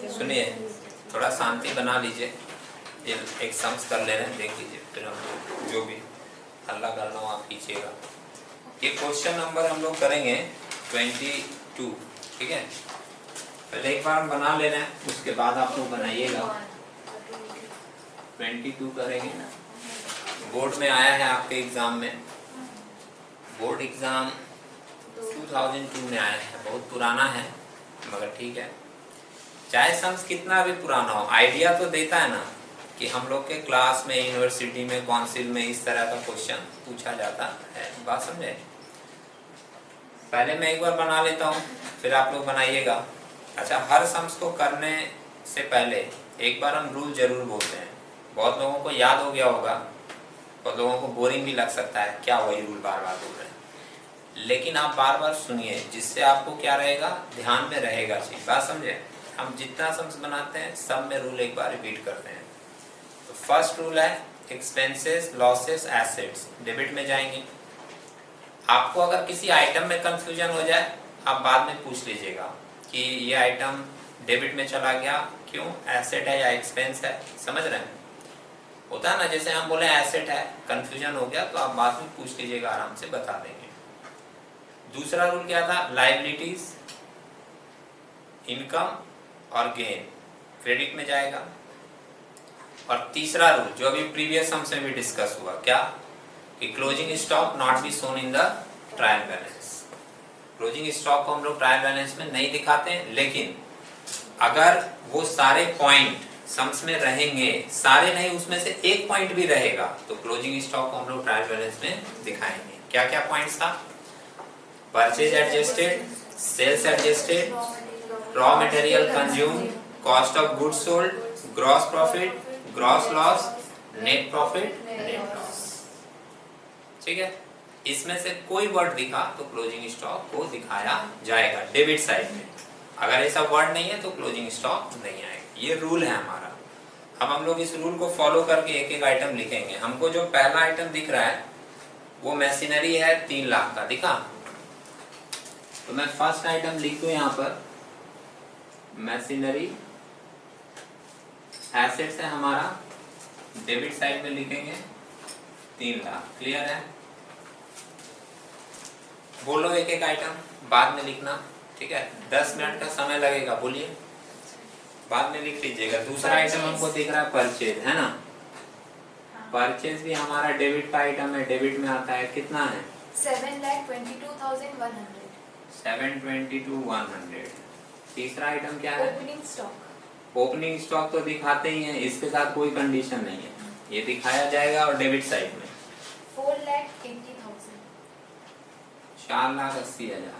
सुनिए, थोड़ा शांति बना लीजिए, ये एक सम्स कर ले रहे हैं, देख लीजिए, फिर हम जो भी हल्ला करना हो आप कीजिएगा। ये क्वेश्चन नंबर हम लोग करेंगे 22, ठीक है। पहले एक बार हम बना ले रहे हैं, उसके बाद आप लोग बनाइएगा। 22 करेंगे ना, बोर्ड में आया है आपके एग्जाम में, बोर्ड एग्जाम 2002 में आया है, बहुत पुराना है मगर ठीक है। चाहे सम्स कितना भी पुराना हो, आइडिया तो देता है ना कि हम लोग के क्लास में, यूनिवर्सिटी में, काउंसिल में इस तरह का क्वेश्चन पूछा जाता है। बात समझे? पहले मैं एक बार बना लेता हूँ, फिर आप लोग बनाइएगा। अच्छा, हर सम्स को करने से पहले एक बार हम रूल जरूर बोलते हैं। बहुत लोगों को याद हो गया होगा, बहुत लोगों को बोरिंग भी लग सकता है, क्या वही रूल बार बार बोल रहे हैं, लेकिन आप बार बार सुनिए, जिससे आपको क्या रहेगा, ध्यान में रहेगा चीज। बात समझे? हम जितना सम्स बनाते हैं सब में रूल एक बार रिपीट करते हैं। तो फर्स्ट रूल है एक्सपेंसेस, लॉसेस, एसेट्स। डेबिट में जाएंगे। आपको अगर किसी आइटम में कंफ्यूजन हो जाए, आप बाद में पूछ लीजिएगा कि ये आइटम डेबिट में चला गया, क्यों, एसेट है या एक्सपेंस है। समझ रहे हैं? होता है ना, जैसे हम बोले एसेट है, कंफ्यूजन हो गया तो आप बाद में पूछ लीजिएगा, आराम से बता देंगे। दूसरा रूल क्या था, लायबिलिटीज, इनकम और गेन, क्रेडिट में जाएगा। और तीसरा रूल जो अभी प्रीवियस हमसे भी डिस्कस हुआ, क्या, कि closing stock not be shown in the trial balance. Closing stock को हम लोग ट्रायल बैलेंस में नहीं दिखाते हैं, लेकिन अगर वो सारे पॉइंट सम्स में रहेंगे, सारे नहीं, उसमें से एक पॉइंट भी रहेगा, तो क्लोजिंग स्टॉक को हम लोग ट्रायल बैलेंस में दिखाएंगे। क्या क्या पॉइंट्स था, purchase adjusted, sales adjusted, raw material consume, cost of goods sold, gross profit, gross loss, net profit, net loss. ठीक है, इसमें से कोई वर्ड दिखा तो क्लोजिंग स्टॉक को दिखाया जाएगा डेबिट साइड में। अगर ऐसा वर्ड नहीं है तो क्लोजिंग स्टॉक नहीं आएगा। ये रूल है हमारा। अब हम लोग इस रूल को फॉलो करके एक एक आइटम लिखेंगे। हमको जो पहला आइटम दिख रहा है वो मशीनरी है 3 लाख का, दिखा? तो मैं फर्स्ट आइटम लिख दूं यहाँ पर, मशीनरी, एसेट्स है हमारा, डेबिट साइड में लिखेंगे 3 लाख। क्लियर है? बोलो एक एक आइटम, बाद में लिखना, ठीक है? 10 मिनट का समय लगेगा, बोलिए, बाद में लिख लीजिएगा। दूसरा आइटम हमको दिख रहा है परचेज, है ना? परचेज भी हमारा डेबिट का आइटम है, डेबिट में आता है, कितना है? 7,22,100। 722,100। तीसरा आइटम क्या है? Opening stock. ओपनिंग स्टॉक तो दिखाते ही हैं, इसके साथ कोई कंडीशन नहीं है, ये दिखाया जाएगा। और डेबिट साइड में 4,80,000। 4,80,000।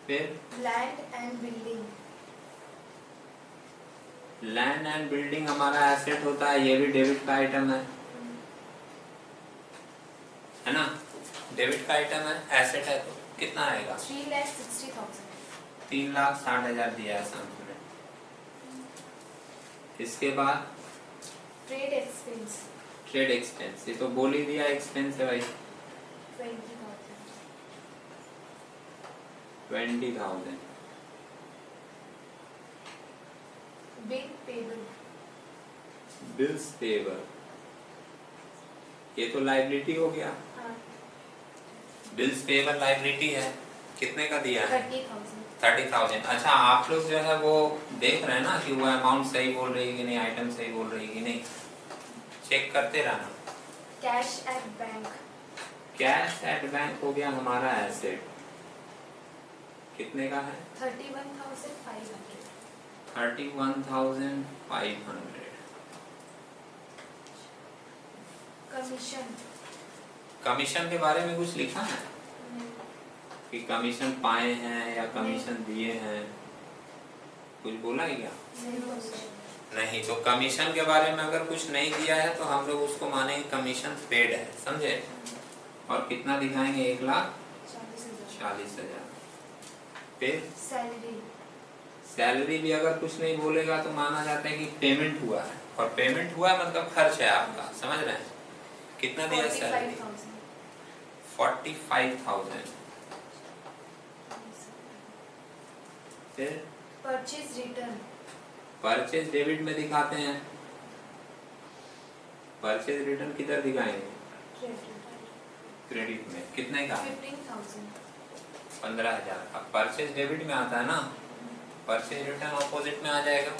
फिर land and building. Land and building हमारा एसेट होता है, ये भी डेबिट का आइटम है ना? डेबिट का आइटम है, एसेट है, तो कितना आएगा? 3,60,000। 3,60,000 दिया है सामने में। इसके बाद ट्रेड एक्सपेंस। ट्रेड एक्सपेंस, ये तो बोल ही दिया एक्सपेंस है भाई, 20,000। Bill payable. बिल्स पेबल, ये तो लायबिलिटी हो गया। हाँ। बिल्स पेबल लायबिलिटी है, कितने का दिया है? 30,000। 30,000। अच्छा, आप लोग जो है वो देख रहे हैं ना कि वो अमाउंट सही बोल रही है कि नहीं, आइटम सही बोल रही है कि नहीं, चेक करते रहना। Cash at bank. Cash at bank हो गया हमारा एसेट, कितने का है? 31,500। 31,500। कमीशन। कमीशन के बारे में कुछ लिखा है कि कमीशन पाए हैं या कमीशन दिए हैं, कुछ बोला है क्या? नहीं। तो कमीशन के बारे में अगर कुछ नहीं दिया है तो हम लोग उसको मानेंगे कमीशन पेड है, समझे? और कितना दिखाएंगे? 1,40,000। फिर सैलरी। सैलरी भी अगर कुछ नहीं बोलेगा तो माना जाता है कि पेमेंट हुआ है, और पेमेंट हुआ है मतलब खर्च है आपका, समझ रहे हैं? कितना दिया सैलरी? 45,000। फिर परचेज रिटर्न, परचेज डेबिट में दिखाते हैं, परचेज रिटर्न किधर दिखाएंगे? क्रेडिट में। कितने का? 15,000, 15,000 का परचेज डेबिट में आता है ना, परचेज रिटर्न ऑपोजिट में आ जाएगा।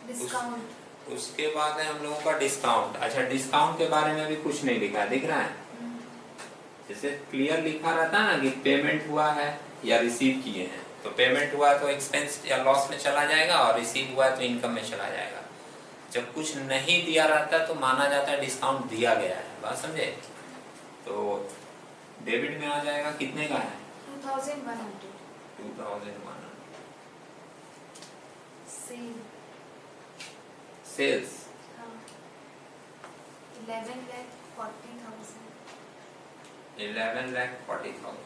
डिस्काउंट, उसके बाद है हम लोगों का डिस्काउंट। अच्छा, डिस्काउंट के बारे में भी कुछ नहीं लिखा है, दिख रहा है? जैसे क्लियर लिखा रहता है ना कि पेमेंट हुआ है या रिसीव किए हैं, तो पेमेंट हुआ तो एक्सपेंस या लॉस में चला जाएगा और रिसीव हुआ तो इनकम में चला जाएगा। जब कुछ नहीं दिया रहता तो माना जाता है डिस्काउंट दिया गया है। बात समझे? तो डेबिट में आ जाएगा, कितने का है? 2,100, 2,100। Sale, sales 11,40,000, 11,40,000।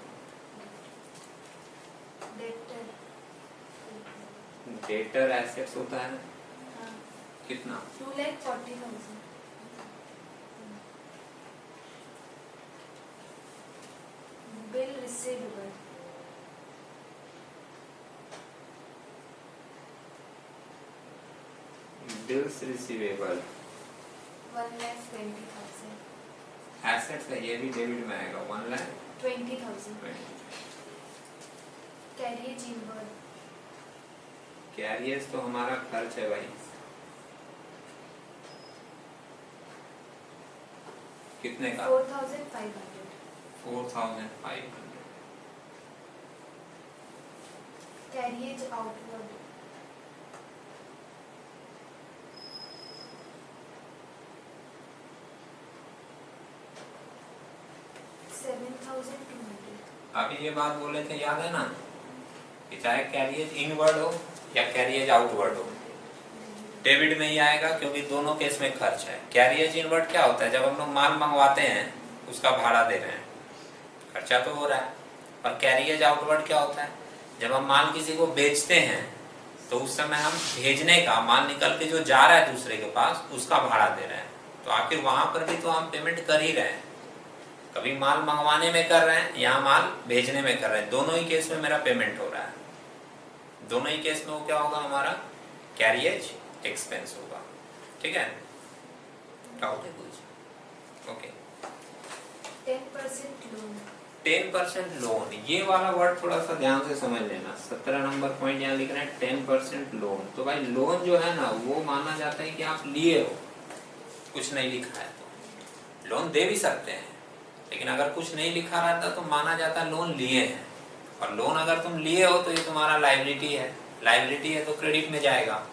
Debtor, debtor assets होता है कितना? 2,40,000, bill receivable, bills receivable 1,20,000, assets है, ये भी डेबिट में आएगा। 20,000, कैरियज इनवर्ड, कैरियर्स तो हमारा खर्च है भाई। कितने का? 4,500, 4,500। कैरियज आउटवर्ड, 7,200, अभी ये बात बोले थे, याद है ना, कि चाहे कैरियज इनवर्ड हो या कैरियज आउटवर्ड हो, डेबिट में ही आएगा, क्योंकि दोनों केस में खर्च है। कैरियज इनवर्ड क्या होता है? जब हम लोग माल मंगवाते हैं उसका भाड़ा दे रहे हैं, खर्चा तो हो रहा है। और कैरियज आउटवर्ड क्या होता है? जब हम माल किसी को बेचते हैं तो उस समय हम भेजने का, माल निकल के जो जा रहा है दूसरे के पास, उसका भाड़ा दे रहे हैं। तो आखिर वहां पर भी तो हम पेमेंट कर ही रहे हैं। कभी माल मंगवाने में कर रहे हैं, यहाँ माल भेजने में कर रहे हैं, दोनों ही केस में मेरा पेमेंट हो रहा है। दोनों ही केस में वो क्या होगा? हमारा कैरियज एक्सपेंस होगा। ठीक है? डाउट है कुछ? ओके। 10% लोन, 10% लोन, ये वाला वर्ड थोड़ा सा ध्यान से समझ लेना। 17 नंबर पॉइंट यहाँ लिख रहे हैं 10% लोन। तो भाई लोन जो है ना, वो माना जाता है कि आप लिए हो, कुछ नहीं लिखा है तो लोन दे भी सकते हैं, लेकिन अगर कुछ नहीं लिखा रहता तो माना जाता है लोन लिए हैं। और लोन अगर तुम लिए हो तो ये तुम्हारा लायबिलिटी है, लायबिलिटी है तो क्रेडिट में जाएगा।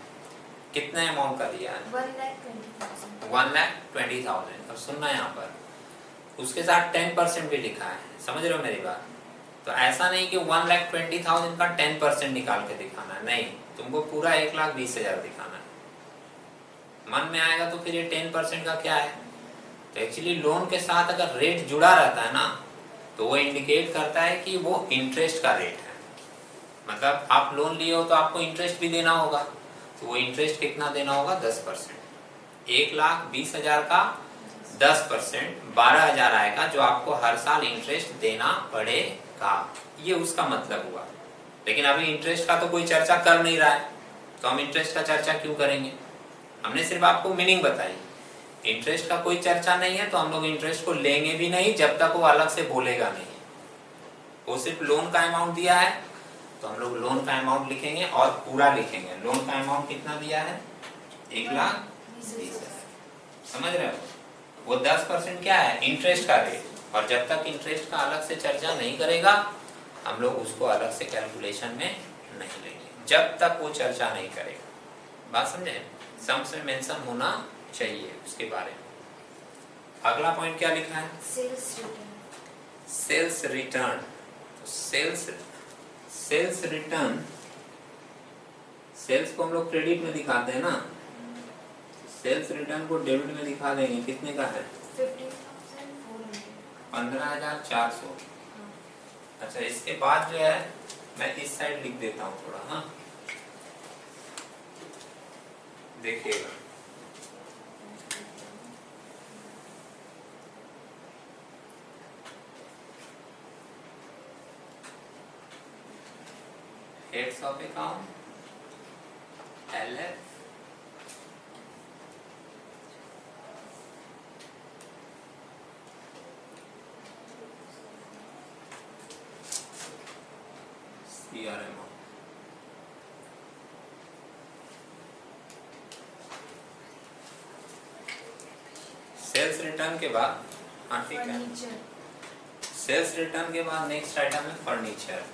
कितने अमाउंट का दिया है? 1,20,000, 1,20,000। अब सुनना, यहाँ पर उसके साथ 10% भी लिखा है, समझ रहे हो मेरी बात? तो ऐसा नहीं कि 1,20,000 का 10% निकाल के दिखाना है, नहीं, तुमको पूरा 1,20,000 दिखाना है। मन में आएगा तो फिर ये 10% का क्या है? तो एक्चुअली लोन के साथ अगर रेट जुड़ा रहता है ना, तो वो इंडिकेट करता है कि वो इंटरेस्ट का रेट है। मतलब आप लोन लिए हो तो आपको इंटरेस्ट भी देना होगा, तो वो इंटरेस्ट कितना देना होगा? 10%। 1,20,000 का 10% 12,000 आएगा, जो आपको हर साल इंटरेस्ट देना पड़ेगा। ये उसका मतलब हुआ। लेकिन अभी इंटरेस्ट का तो कोई चर्चा कर नहीं रहा है, तो हम इंटरेस्ट का चर्चा क्यों करेंगे? हमने सिर्फ आपको मीनिंग बताई। इंटरेस्ट का कोई चर्चा नहीं है तो हम लोग इंटरेस्ट को लेंगे भी नहीं जब तक वो अलग से बोलेगा नहीं। वो सिर्फ लोन का अमाउंट दिया है तो हम लोग लोन का अमाउंट लिखेंगे और पूरा लिखेंगे। लोन का अमाउंट कितना दिया है? 1,20,000। समझ रहे हो? वो 10% क्या है? इंटरेस्ट का रेट। और जब तक इंटरेस्ट का अलग से चर्चा नहीं करेगा हम लोग उसको अलग से कैलकुलेशन में नहीं लेंगे, जब तक वो चर्चा नहीं करेगा। बात समझे? सम्स में मेंशन होना चाहिए उसके बारे में। अगला पॉइंट क्या लिखा है? Sales return, sales return. Sales return, sales को हम लोग क्रेडिट में दिखाते हैं ना, सेल्स रिटर्न को डेबिट में दिखा देंगे। कितने का है? 15,400, 15,400। अच्छा, इसके बाद जो है मैं इस साइड लिख देता हूँ थोड़ा, हाँ देखिएगा। Debts of account LF CRM। Sales return के बाद, हाँ ठीक है, फर्नीचर सेल्स रिटर्न के बाद नेक्स्ट आइटम है फर्नीचर।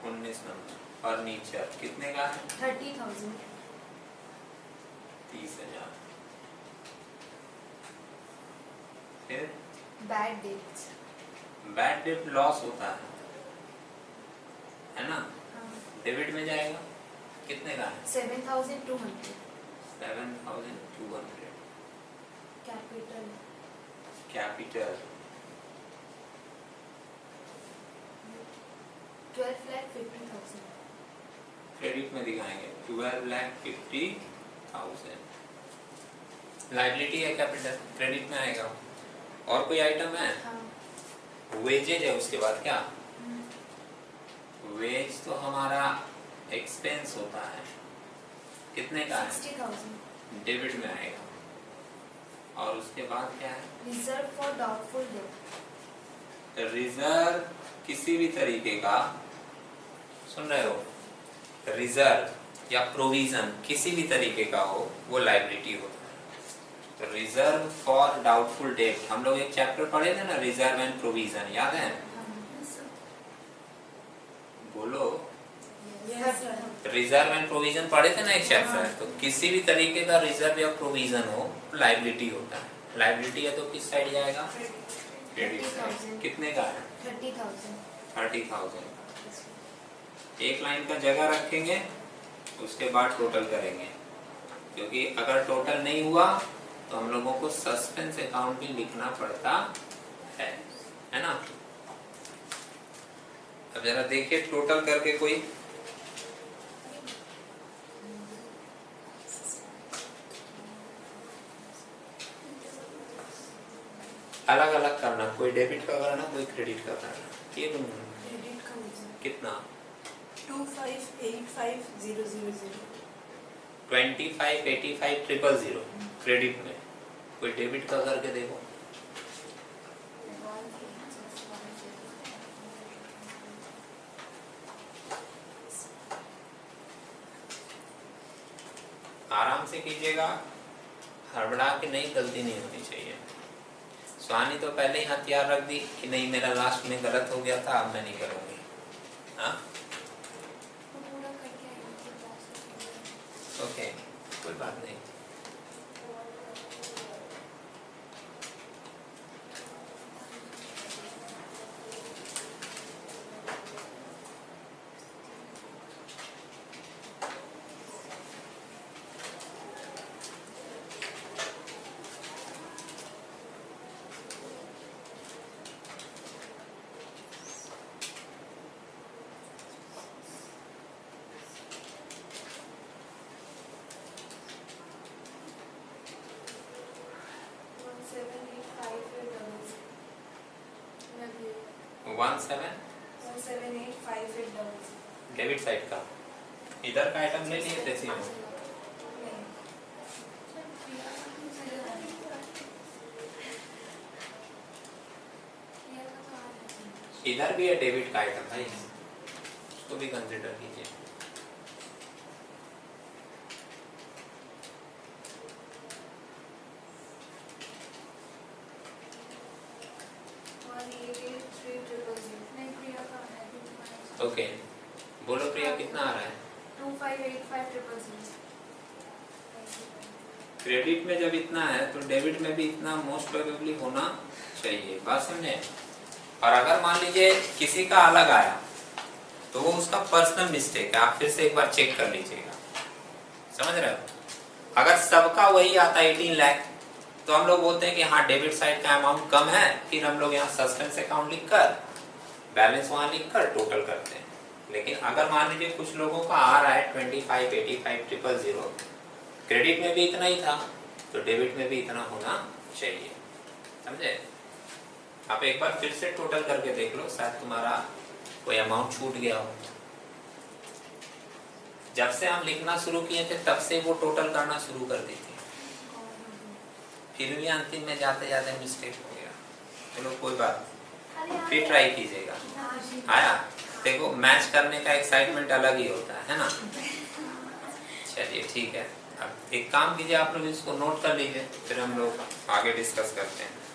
19 नंबर फर्नीचर कितने का है? 30,000। 30,000। फिर bad debts. Bad debt loss होता है ना, डेबिट में जाएगा। कितने का है? 7,200। 7,200। Capital capital 12,50,000। क्रेडिट में दिखाएंगे 12,50,000। लायबिलिटी है कैपिटल, क्रेडिट में आएगा। और कोई आइटम है? हाँ। वेजेज है उसके बाद क्या? वेज तो हमारा एक्सपेंस होता है, कितने का है? 60,000। डेबिट में आएगा। और उसके बाद क्या है? Reserve for doubtful debt. Reserve किसी भी तरीके का, सुन रहे हो, रिजर्व या प्रोविजन किसी भी तरीके का हो वो लायबिलिटी होता है। तो रिजर्व फॉर डाउटफुल डेट, हम लोग एक चैप्टर पढ़े थे ना, रिजर्व एंड प्रोविजन, याद है? बोलो। रिजर्व एंड प्रोविजन पढ़े थे ना एक चैप्टर। तो किसी भी तरीके का रिजर्व या प्रोविजन हो लायबिलिटी होता है। लायबिलिटी है तो किस साइड जाएगा? Credit side. कितने का है? 30,000। 30,000। एक लाइन का जगह रखेंगे, उसके बाद टोटल करेंगे, क्योंकि अगर टोटल नहीं हुआ तो हम लोगों को सस्पेंस अकाउंट भी लिखना पड़ता है ना। अब जरा देखिए टोटल करके कोई, अलग अलग करना, कोई डेबिट का करना, कोई क्रेडिट का करना। ये क्रेडिट का कितना? 25,85,000। 25,85,000 क्रेडिट में। कोई डेबिट का करके देखो। आराम से कीजिएगा, हड़बड़ा के नहीं, गलती नहीं होनी चाहिए। स्वानी तो पहले ही हथियार रख दी कि नहीं मेरा लास्ट में गलत हो गया था, अब मैं नहीं करूंगी। हाँ ओके, कोई बात नहीं। डेबिट साइड का इधर का आइटम ले लिए थे सीधे। इधर भी है डेबिट का आइटम भाई, उसको भी कंसिडर कीजिए। ओके बोलो प्रिया, कितना आ रहा है? 25,85,000। क्रेडिट में जब इतना है तो डेबिट में भी इतना मोस्ट प्रोबेबली होना चाहिए, बात समझे। और अगर मान लीजिए किसी का अलग आया तो वो उसका पर्सनल मिस्टेक है, आप फिर से एक बार चेक कर लीजिएगा, समझ रहे हो। अगर सबका वही आता है 18 लाख तो हम लोग बोलते हैं कि हाँ डेबिट साइड का अमाउंट कम है, फिर हम लोग यहाँ सस्पेंस अकाउंट लिखकर बैलेंस वहां लिखकर टोटल करते हैं। लेकिन अगर मान लीजिए कुछ लोगों का आ रहा है 25,85,000, क्रेडिट में भी इतना ही था तो डेबिट में भी इतना होना चाहिए, समझे। आप एक बार फिर से टोटल करके देख लो, शायद तुम्हारा कोई अमाउंट छूट गया हो। जब से हम लिखना शुरू किए थे तब से वो टोटल करना शुरू कर दी थी, फिर भी अंतिम में जाते जाते मिस्टेक हो गया। चलो कोई बात नहीं, फिर ट्राई कीजिएगा। आया? देखो मैच करने का एक्साइटमेंट अलग ही होता है ना। चलिए ठीक है, अब एक काम कीजिए, आप लोग इसको नोट कर लीजिए, फिर हम लोग आगे डिस्कस करते हैं।